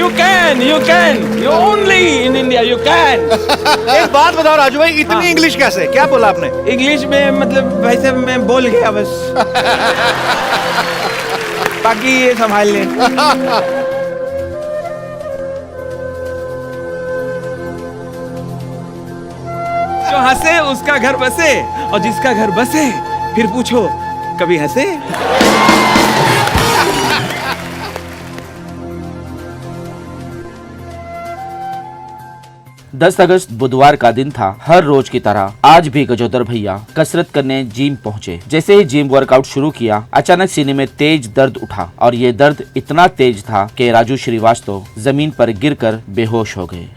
You only in India you can. एक बात बताओ राजू भाई, इतनी इंग्लिश कैसे, क्या बोला आपने? इंग्लिश में मतलब वैसे मैं बोल गया बस. बाकी ये संभाल लें. जो हंसे उसका घर बसे, और जिसका घर बसे फिर पूछो कभी हंसे. 10 अगस्त बुधवार का दिन था। हर रोज की तरह आज भी गजोदर भैया कसरत करने जिम पहुंचे। जैसे ही जिम वर्कआउट शुरू किया, अचानक सीने में तेज दर्द उठा और ये दर्द इतना तेज था कि राजू श्रीवास्तव जमीन पर गिरकर बेहोश हो गए।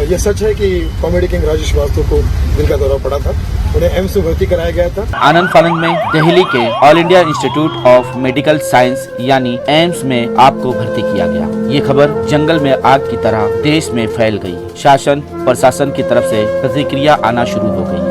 ये सच है कि कॉमेडी किंग राजू श्रीवास्तव को दिल का दौरा पड़ा था, उन्हें एम्स में भर्ती कराया गया था। आनंद फानंद में दिल्ली के all India institute of medical science यानी एम्स में आपको भर्ती किया गया। ये खबर जंगल में आग की तरह देश में फैल गई। शासन प्रशासन की तरफ से प्रतिक्रिया आना शुरू हो गई।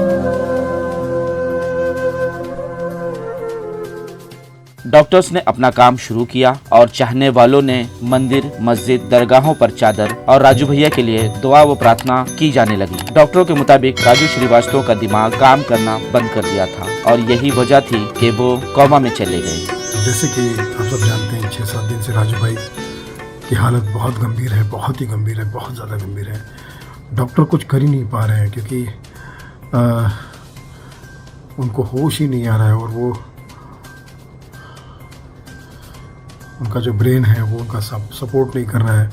डॉक्टर्स ने अपना काम शुरू किया और चाहने वालों ने मंदिर, मस्जिद, दरगाहों पर चादर और राजू भैया के लिए दुआ व प्रार्थना की जाने लगी। डॉक्टरों के मुताबिक राजू श्रीवास्तव का दिमाग काम करना बंद कर दिया था और यही वजह थी कि वो कोमा में चले गए। जैसे कि आप सब जानते हैं, 6-7 दिन से राजू भाई की हालत बहुत गंभीर है, बहुत ही गंभीर है, बहुत ज़्यादा गंभीर है। डॉक्टर कुछ कर ही नहीं पा रहे हैं क्योंकि उनको होश ही नहीं आ रहा है और वो उनका जो ब्रेन है वो उनका सपोर्ट नहीं कर रहा है।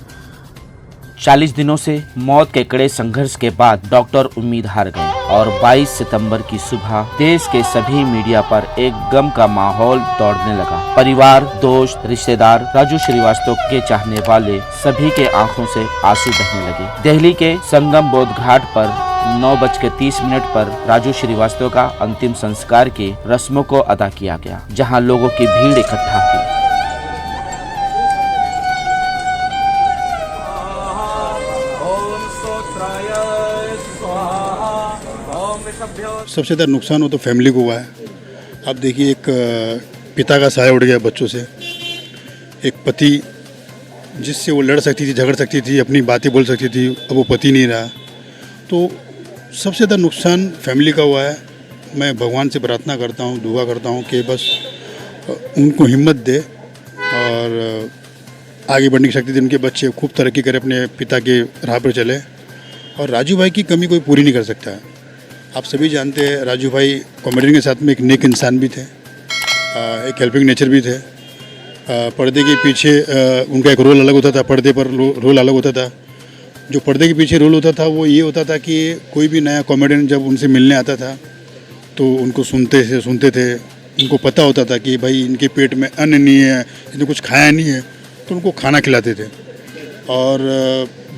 40 दिनों से मौत के कड़े संघर्ष के बाद डॉक्टर उम्मीद हार गए और 22 सितंबर की सुबह देश के सभी मीडिया पर एक गम का माहौल दौड़ने लगा। परिवार, दोस्त, रिश्तेदार, राजू श्रीवास्तव के चाहने वाले सभी के आंखों से आंसू बहने लगे। दिल्ली के संगम बोध घाट पर 9:30 पर राजू श्रीवास्तव का अंतिम संस्कार की रस्मों को अदा किया गया, जहां लोगों की भीड़ इकट्ठा हुई। सबसे ज़्यादा नुकसान हो तो फैमिली को हुआ है। अब देखिए, एक पिता का साया उड़ गया बच्चों से, एक पति जिससे वो लड़ सकती थी, झगड़ सकती थी, अपनी बातें बोल सकती थी, अब वो पति नहीं रहा। तो सबसे ज़्यादा नुकसान फैमिली का हुआ है। मैं भगवान से प्रार्थना करता हूँ, दुआ करता हूँ कि बस उनको हिम्मत दे और आगे बढ़ने की शक्ति दे, उनके बच्चे खूब तरक्की करें, अपने पिता के राह पर चले। और राजू भाई की कमी कोई पूरी नहीं कर सकता है। आप सभी जानते हैं, राजू भाई कॉमेडियन के साथ में एक नेक इंसान भी थे, एक हेल्पिंग नेचर भी थे। पर्दे के पीछे उनका एक रोल अलग होता था, पर्दे पर रोल अलग होता था। जो पर्दे के पीछे रोल होता था वो ये होता था कि कोई भी नया कॉमेडियन जब उनसे मिलने आता था तो उनको सुनते थे। उनको पता होता था कि भाई इनके पेट में अन्न नहीं है, इन्हें कुछ खाया नहीं है, तो उनको खाना खिलाते थे और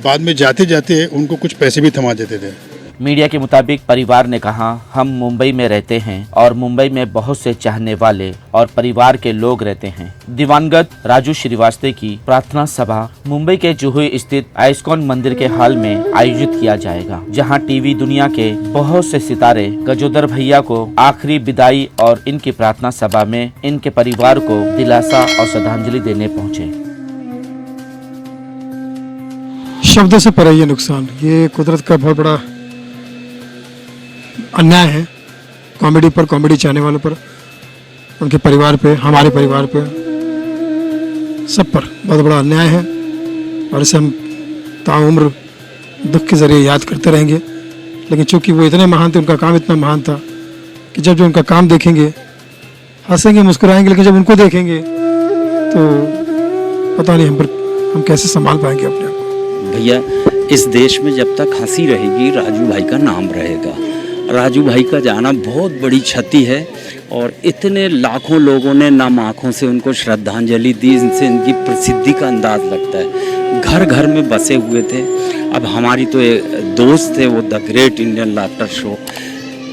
बाद में जाते जाते उनको कुछ पैसे भी थमा देते थे। मीडिया के मुताबिक परिवार ने कहा, हम मुंबई में रहते हैं और मुंबई में बहुत से चाहने वाले और परिवार के लोग रहते हैं। दिवंगत राजू श्रीवास्तव की प्रार्थना सभा मुंबई के जुहू स्थित आइस्कॉन मंदिर के हॉल में आयोजित किया जाएगा, जहां टीवी दुनिया के बहुत से सितारे गजोदर भैया को आखिरी विदाई और इनकी प्रार्थना सभा में इनके परिवार को दिलासा और श्रद्धांजलि देने पहुँचे। शब्दों से परे ये नुकसान, ये कुदरत का बहुत बड़ा अन्याय है। कॉमेडी पर, कॉमेडी चाहने वालों पर, उनके परिवार पे, हमारे परिवार पे, सब पर बहुत बड़ा अन्याय है और इसे हम ताउम्र दुख के ज़रिए याद करते रहेंगे। लेकिन चूंकि वो इतने महान थे, उनका काम इतना महान था कि जब उनका काम देखेंगे हंसेंगे, मुस्कुराएंगे, लेकिन जब उनको देखेंगे तो पता नहीं हम कैसे संभाल पाएंगे अपने आप को। भैया, इस देश में जब तक हंसी रहेगी राजू भाई का नाम रहेगा। राजू भाई का जाना बहुत बड़ी क्षति है और इतने लाखों लोगों ने नम आँखों से उनको श्रद्धांजलि दी, इनसे इनकी प्रसिद्धि का अंदाज लगता है। घर घर में बसे हुए थे। अब हमारी तो एक दोस्त थे, वो the great Indian laughter show,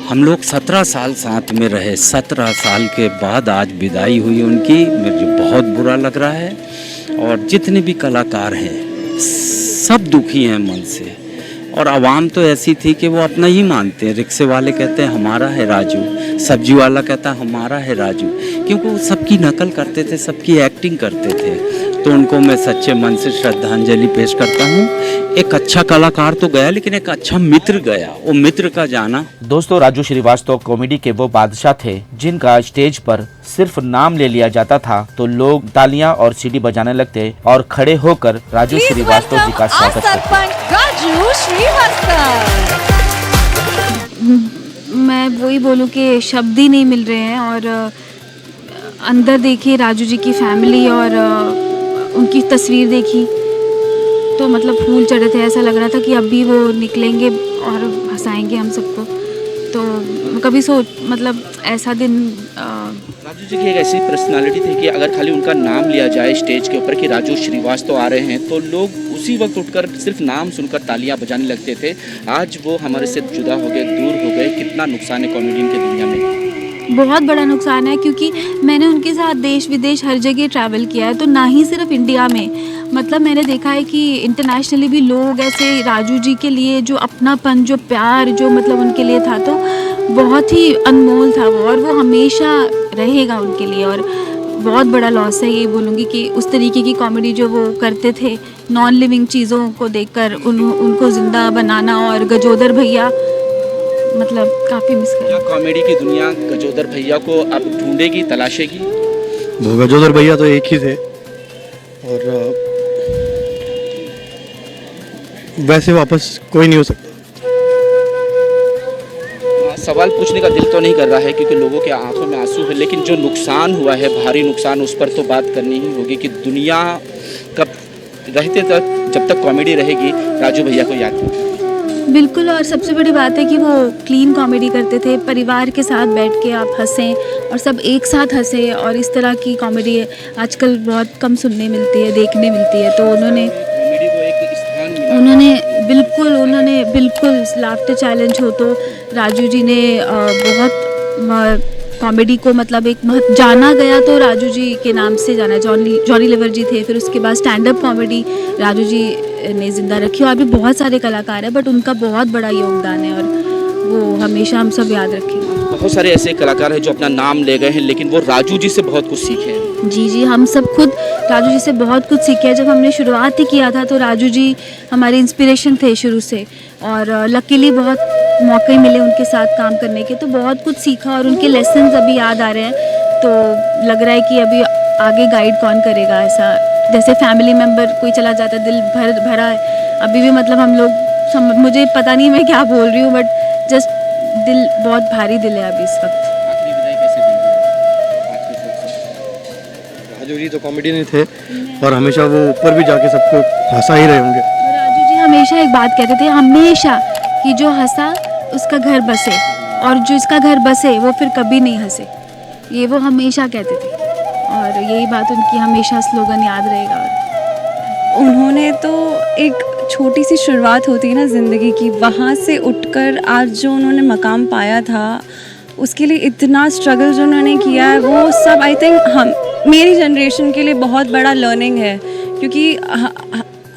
हम लोग 17 साल साथ में रहे। 17 साल के बाद आज विदाई हुई उनकी, मुझे बहुत बुरा लग रहा है। और जितने भी कलाकार हैं सब दुखी हैं मन से। और आवाम तो ऐसी थी कि वो अपना ही मानते हैं। रिक्शे वाले कहते हैं हमारा है राजू, सब्जी वाला कहता है हमारा है राजू, क्योंकि वो सबकी नकल करते थे, सबकी एक्टिंग करते थे। तो उनको मैं सच्चे मन से श्रद्धांजलि पेश करता हूँ। एक अच्छा कलाकार तो गया, लेकिन एक अच्छा मित्र गया, वो मित्र का जाना। दोस्तों, राजू श्रीवास्तव कॉमेडी के वो बादशाह थे जिनका स्टेज पर सिर्फ नाम ले लिया जाता था तो लोग तालियां और सीटी बजाने लगते और खड़े होकर राजू श्रीवास्तव जी का स्वागत करते। राजू श्रीवास्तव। मैं वही बोलूं कि शब्द ही नहीं मिल रहे हैं। और अंदर देखिए राजू जी की फैमिली और उनकी तस्वीर देखी तो मतलब फूल चढ़े थे। ऐसा लग रहा था कि अभी वो निकलेंगे और हंसाएंगे हम सबको। तो कभी मतलब ऐसा दिन राजू जी की एक ऐसी पर्सनालिटी थी कि अगर खाली उनका नाम लिया जाए स्टेज के ऊपर कि राजू श्रीवास्तव आ रहे हैं तो लोग उसी वक्त उठकर सिर्फ नाम सुनकर तालियां बजाने लगते थे। आज वो हमारे से जुदा हो गए, दूर हो गए। कितना नुकसान है कॉमेडियन की दुनिया में। बहुत बड़ा नुकसान है, क्योंकि मैंने उनके साथ देश विदेश हर जगह ट्रैवल किया है। तो ना ही सिर्फ इंडिया में, मतलब मैंने देखा है कि इंटरनेशनली भी लोग ऐसे राजू जी के लिए जो अपनापन, जो प्यार, जो मतलब उनके लिए था, तो बहुत ही अनमोल था वो, और वो हमेशा रहेगा उनके लिए। और बहुत बड़ा लॉस है, ये बोलूँगी कि उस तरीके की कॉमेडी जो वो करते थे, नॉन लिविंग चीज़ों को देखकर उनको ज़िंदा बनाना। और गजोदर भैया मतलब काफ़ी मिस कर। क्या कॉमेडी की दुनिया गजोदर भैया को अब ढूंढेगी, तलाशेगी? वो गजोदर भैया तो एक ही थे, और वैसे वापस कोई नहीं हो सकता। सवाल पूछने का दिल तो नहीं कर रहा है क्योंकि लोगों के आंखों में आंसू है, लेकिन जो नुकसान हुआ है, भारी नुकसान, उस पर तो बात करनी ही होगी कि दुनिया कब रहते तक, जब तक कॉमेडी रहेगी, राजू भैया को याद करें। बिल्कुल। और सबसे बड़ी बात है कि वो क्लीन कॉमेडी करते थे, परिवार के साथ बैठ के आप हंसें और सब एक साथ हंसें। और इस तरह की कॉमेडी आजकल बहुत कम सुनने मिलती है, देखने मिलती है। तो उन्होंने बिल्कुल लाफ्टर चैलेंज हो तो राजू जी ने बहुत कॉमेडी को मतलब एक जाना गया तो राजू जी के नाम से जाना। जॉनी लीवर जी थे, फिर उसके बाद stand up comedy Raju ji ने ज़िंदा रखी। और भी बहुत सारे कलाकार हैं, बट उनका बहुत बड़ा योगदान है और वो हमेशा हम सब याद रखेंगे। बहुत सारे ऐसे कलाकार हैं जो अपना नाम ले गए हैं, लेकिन वो राजू जी से बहुत कुछ सीखे हैं। जी, हम सब खुद राजू जी से बहुत कुछ सीखे हैं। जब हमने शुरुआत ही किया था तो राजू जी हमारे इंस्पिरेशन थे शुरू से, और लकीली बहुत मौके मिले उनके साथ काम करने के, तो बहुत कुछ सीखा और उनके लेसन्स अभी याद आ रहे हैं। तो लग रहा है कि अभी आगे गाइड कौन करेगा। ऐसा जैसे फैमिली मेम्बर कोई चला जाता है, दिल भरा है अभी भी, मतलब हम लोग मुझे पता नहीं मैं क्या बोल रही हूँ, बट जस्ट दिल बहुत भारी दिल है अभी इस वक्त। राजू जी तो कॉमेडियन ही थे और हमेशा वो ऊपर भी जाके सबको हंसा ही रहे होंगे। राजू जी हमेशा एक बात कहते थे, हमेशा, कि जो हंसा उसका घर बसे, और जो इसका घर बसे वो फिर कभी नहीं हंसे। ये वो हमेशा कहते थे, और यही बात उनकी हमेशा स्लोगन याद रहेगा। उन्होंने तो एक छोटी सी शुरुआत होती है ना ज़िंदगी की, वहाँ से उठकर आज जो उन्होंने मकाम पाया था, उसके लिए इतना स्ट्रगल जो उन्होंने किया है, वो सब आई थिंक मेरी जनरेशन के लिए बहुत बड़ा लर्निंग है। क्योंकि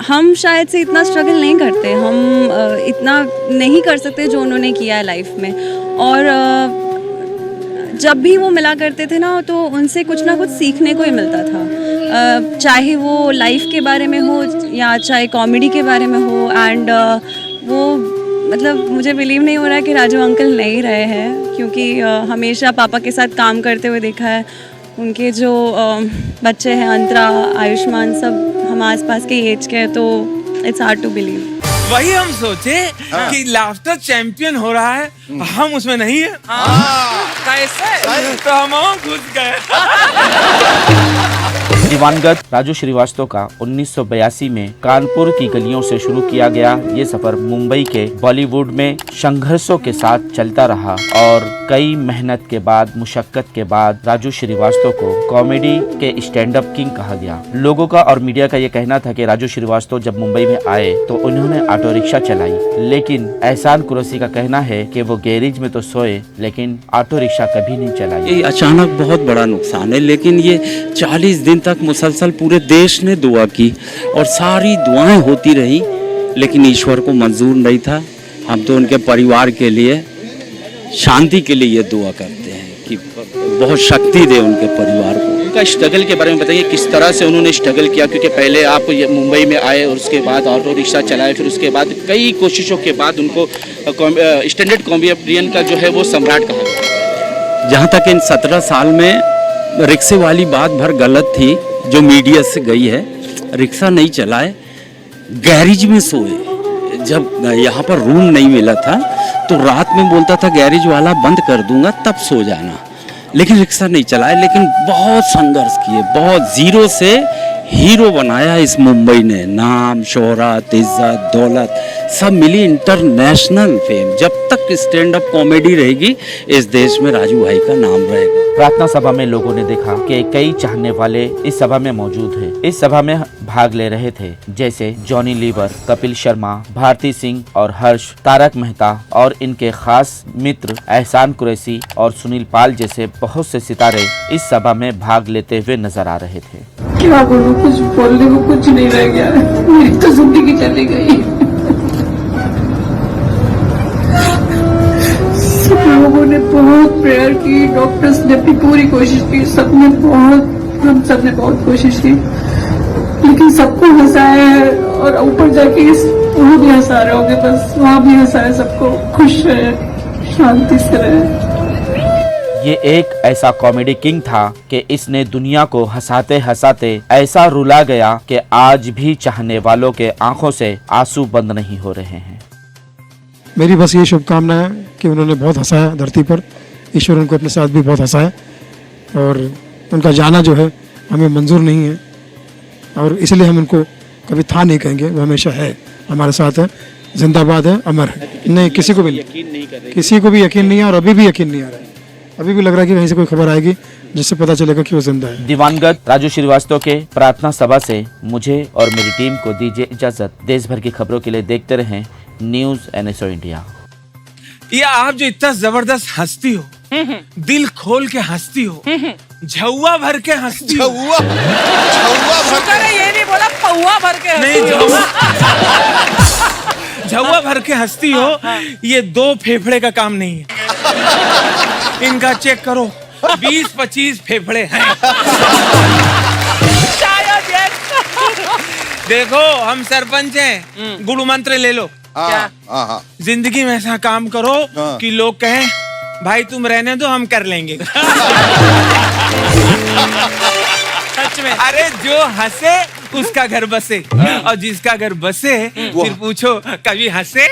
हम शायद से इतना स्ट्रगल नहीं करते, हम इतना नहीं कर सकते जो उन्होंने किया है लाइफ में। और जब भी वो मिला करते थे ना, तो उनसे कुछ ना कुछ सीखने को ही मिलता था, चाहे वो लाइफ के बारे में हो या चाहे कॉमेडी के बारे में हो। एंड वो मतलब मुझे बिलीव नहीं हो रहा है कि राजू अंकल नहीं रहे हैं, क्योंकि हमेशा पापा के साथ काम करते हुए देखा है। उनके जो बच्चे हैं, अंतरा, आयुष्मान, सब हम आसपास के एज के हैं, तो इट्स हार्ड टू बिलीव। वही हम सोचे कि लाफ्टर चैंपियन हो रहा है, हम उसमें नहीं है। कैसे? तो हम घुस गए। दिवंगत राजू श्रीवास्तव का 1982 में कानपुर की गलियों से शुरू किया गया ये सफर मुंबई के बॉलीवुड में संघर्षों के साथ चलता रहा, और कई मेहनत के बाद, मुशक्कत के बाद राजू श्रीवास्तव को कॉमेडी के स्टैंड अप किंग कहा गया। लोगों का और मीडिया का ये कहना था कि राजू श्रीवास्तव जब मुंबई में आए तो उन्होंने ऑटो रिक्शा चलाई, लेकिन एहसान कुरैशी का कहना है कि वो गैरेज में तो सोए लेकिन ऑटो रिक्शा कभी नहीं चलाई। ये अचानक बहुत बड़ा नुकसान है, लेकिन ये 40 दिन तक मुसलसल पूरे देश ने दुआ की और सारी दुआएं होती रही, लेकिन ईश्वर को मंजूर नहीं था। हम तो उनके परिवार के लिए, शांति के लिए ये दुआ करते हैं कि बहुत शक्ति दे उनके परिवार को। उनका स्ट्रगल के बारे में बताइए, किस तरह से उन्होंने स्ट्रगल किया, क्योंकि पहले आप ये मुंबई में आए और उसके बाद ऑटो रिक्शा चलाए, फिर उसके बाद कई कोशिशों के बाद उनको स्टैंडर्ड कॉमेडियन का जो है वो सम्राट कहा गया। जहाँ तक इन 17 साल में रिक्शे वाली बात भर गलत थी जो मीडिया से गई है। रिक्शा नहीं चलाए, गैरेज में सोए। जब यहाँ पर रूम नहीं मिला था तो रात में बोलता था गैरेज वाला बंद कर दूंगा तब सो जाना, लेकिन रिक्शा नहीं चलाए। लेकिन बहुत संघर्ष किए, बहुत जीरो से हीरो बनाया इस मुंबई ने। नाम, शोहरत, इज्जत, दौलत सब मिली, इंटरनेशनल फेम। जब तक स्टैंड अप कॉमेडी रहेगी इस देश में राजू भाई का नाम रहेगा। प्रार्थना सभा में लोगों ने देखा कि कई चाहने वाले इस सभा में मौजूद हैं। इस सभा में भाग ले रहे थे जैसे जॉनी लीवर, कपिल शर्मा, भारती सिंह और हर्ष, तारक मेहता और इनके खास मित्र एहसान कुरैशी और सुनील पाल जैसे बहुत से सितारे इस सभा में भाग लेते हुए नजर आ रहे थे। क्या बोलूं, कुछ बोलने को कुछ नहीं रह गया, मेरी तो जिंदगी चली गई। सब लोगों ने बहुत प्रेयर की, डॉक्टर्स ने अपनी पूरी कोशिश की, हम सब ने बहुत कोशिश की, लेकिन सबको हंसाया है। और ऊपर जाके वहाँ भी हंसा रहे होंगे, बस वहाँ भी हंसाए, सबको खुश रहे, शांति से रहे। ये एक ऐसा कॉमेडी किंग था कि इसने दुनिया को हंसाते हंसाते ऐसा रुला गया कि आज भी चाहने वालों के आंखों से आंसू बंद नहीं हो रहे हैं। मेरी बस ये शुभकामना है कि उन्होंने बहुत हंसाया धरती पर, ईश्वर उनको अपने साथ भी बहुत हंसाए, और उनका जाना जो है हमें मंजूर नहीं है, और इसलिए हम उनको कभी था नहीं कहेंगे। वो हमेशा है, हमारे साथ है, जिंदाबाद है, अमर है। नहीं, किसी को भी यकीन नहीं है, और अभी भी यकीन नहीं आ रहा है। अभी भी लग रहा है कि कहीं से कोई खबर आएगी जिससे पता चलेगा कि वो जिंदा है। दिवंगत राजू श्रीवास्तव के प्रार्थना सभा से मुझे और मेरी टीम को दीजिए इजाजत। देश भर की खबरों के लिए देखते रहें न्यूज NSO इंडिया। ये आप जो इतना जबरदस्त हंसती हो, दिल खोल के हंसती हो, झुआ भर के हंसती हो। ये नहीं बोला पौवा भर के, नहीं, झुआ भर के हंसती हो। ये 2 फेफड़े का काम नहीं है, इनका चेक करो, 20-25 फेफड़े हैं। देखो, हम सरपंच हैं, गुरु मंत्र ले लो। क्या? जिंदगी में ऐसा काम करो कि लोग कहें भाई तुम रहने दो, हम कर लेंगे। सच में। अरे जो हंसे उसका घर बसे, और जिसका घर बसे फिर पूछो कभी हंसे।